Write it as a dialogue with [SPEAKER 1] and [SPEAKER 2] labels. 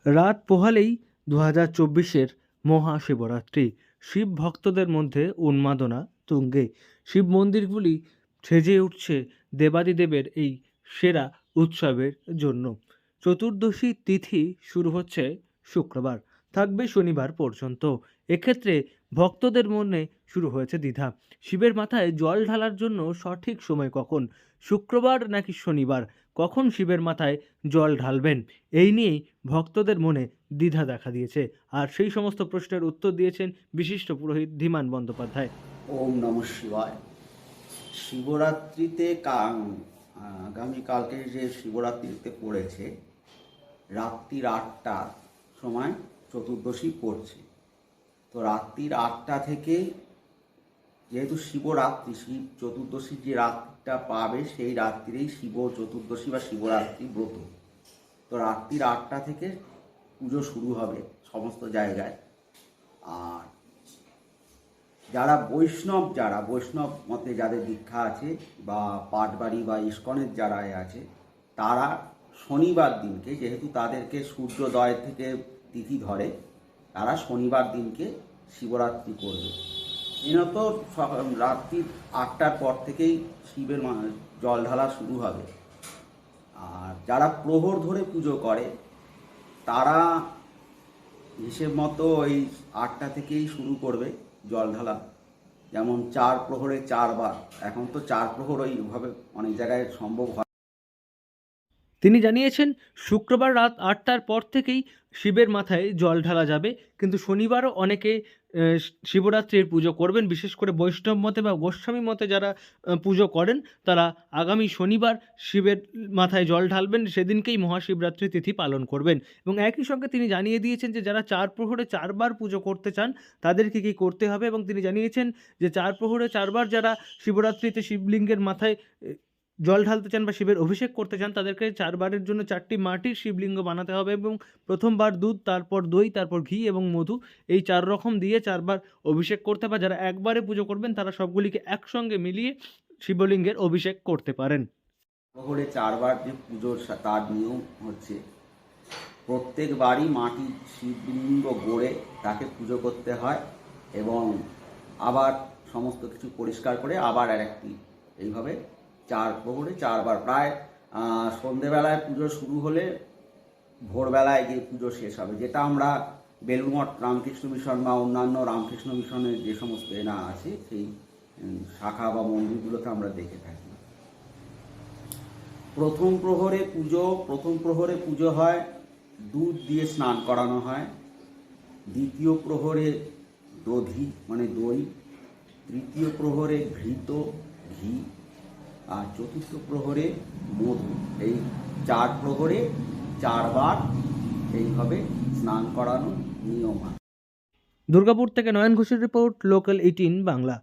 [SPEAKER 1] রাত পোহালেই 2024-এর মহাশিবরাত্রি। শিব ভক্তদের মধ্যে উন্মাদনা তুঙ্গে। শিব মন্দিরগুলি সেজে উঠছে দেবাদিদেবের এই সেরা উৎসবের জন্য। চতুর্দশী তিথি শুরু হচ্ছে শুক্রবার, থাকবে শনিবার পর্যন্ত। এক্ষেত্রে ভক্তদের মনে শুরু হয়েছে দ্বিধা। শিবের মাথায় জল ঢালার জন্য সঠিক সময় কখন? শুক্রবার নাকি শনিবার? কখন শিবের মাথায় জল ঢালবেন? এই নিয়েই ভক্তদের মনে দ্বিধা দেখা দিয়েছে। আর সেই সমস্ত প্রশ্নের উত্তর দিয়েছেন বিশিষ্ট পুরোহিত ধীমান বন্দ্যোপাধ্যায়।
[SPEAKER 2] ওম নমঃ শিবায়। শিবরাত্রিতে আগামীকালকে যে শিবরাত্রিতে পড়েছে, রাত্রির 8টার সময় চতুর্দশী পড়ছে। তো রাত্রির 8টা থেকে, যেহেতু শিবরাত্রি, শিব চতুর্দশী যে রাত্রিটা পাবে সেই রাত্রিরেই শিব চতুর্দশী বা শিবরাত্রি ব্রত। তো রাত্রির 8টা থেকে পুজো শুরু হবে সমস্ত জায়গায়। আর যারা বৈষ্ণব মতে যাদের দীক্ষা আছে বা পাটবাড়ি বা ইস্কনের যারা আছে, তারা শনিবার দিনকে, যেহেতু তাদেরকে সূর্যোদয় থেকে তিথি ধরে, তারা শনিবার দিনকে শিবরাত্রি করবে। দিনত রাত্রি 8টার পর থেকেই শিবের জল ঢালা শুরু হবে। আর যারা প্রহর ধরে পুজো করে, তারা হিসেব মতো ওই 8টা থেকেই শুরু করবে জল ঢালা। যেমন 4 প্রহরে 4 বার, এখন তো 4 প্রহর ওইভাবে অনেক জায়গায় সম্ভব হয়।
[SPEAKER 1] তিনি জানিয়েছেন শুক্রবার রাত 8টার পর থেকেই শিবের মাথায় জল ঢালা যাবে, কিন্তু শনিবারও অনেকে শিবরাত্রির পুজো করবেন। বিশেষ করে বৈষ্ণব মতে বা গোস্বামী মতে যারা পুজো করেন, তারা আগামী শনিবার শিবের মাথায় জল ঢালবেন, সেদিনকেই মহাশিবরাত্রি তিথি পালন করবেন। এবং একই সঙ্গে তিনি জানিয়ে দিয়েছেন যে যারা 4 প্রহরে 4 বার পুজো করতে চান তাদেরকে কী করতে হবে। এবং তিনি জানিয়েছেন যে 4 প্রহরে 4 বার যারা শিবরাত্রিতে শিবলিঙ্গের মাথায় জল ঢালতে চান বা শিবের অভিষেক করতে চান, তাদেরকে 4 বারের জন্য 4টি মাটির শিবলিঙ্গ বানাতে হবে এবং প্রথমবার দুধ, তারপর দই, তারপর ঘি এবং মধু, এই 4 রকম দিয়ে 4 বার অভিষেক করতে হবে। যারা একবারে পুজো করবেন তারা সবগুলিকে একসঙ্গে মিলিয়ে শিবলিঙ্গের অভিষেক করতে পারেন।
[SPEAKER 2] প্রহরে 4 বার যে পুজোর তার নিয়ম হচ্ছে, প্রত্যেকবারই মাটির শিবলিঙ্গ গড়ে তাকে পুজো করতে হয় এবং আবার সমস্ত কিছু পরিষ্কার করে আবার আরেকটি, এইভাবে 4 প্রহরে 4 বার। প্রায় সন্ধেবেলায় পুজো শুরু হলে ভোরবেলায় গিয়ে পুজো শেষ হবে, যেটা আমরা বেলুড়মঠ রামকৃষ্ণ মিশন বা অন্যান্য রামকৃষ্ণ মিশনের যে সমস্ত এনা আছে সেই শাখা বা মন্দিরগুলোতে আমরা দেখে থাকি। প্রথম প্রহরে পুজো হয়, দুধ দিয়ে স্নান করানো হয়। দ্বিতীয় প্রহরে দধি মানে দই, তৃতীয় প্রহরে ঘৃত ঘি, আর চতুর্থ প্রহরে মধু। এই 4 প্রহরে 4 বার এইভাবে স্নান করানোর নিয়ম আছে।
[SPEAKER 1] দুর্গাপুর থেকে নয়ন ঘোষের রিপোর্ট, লোকাল 18 বাংলা।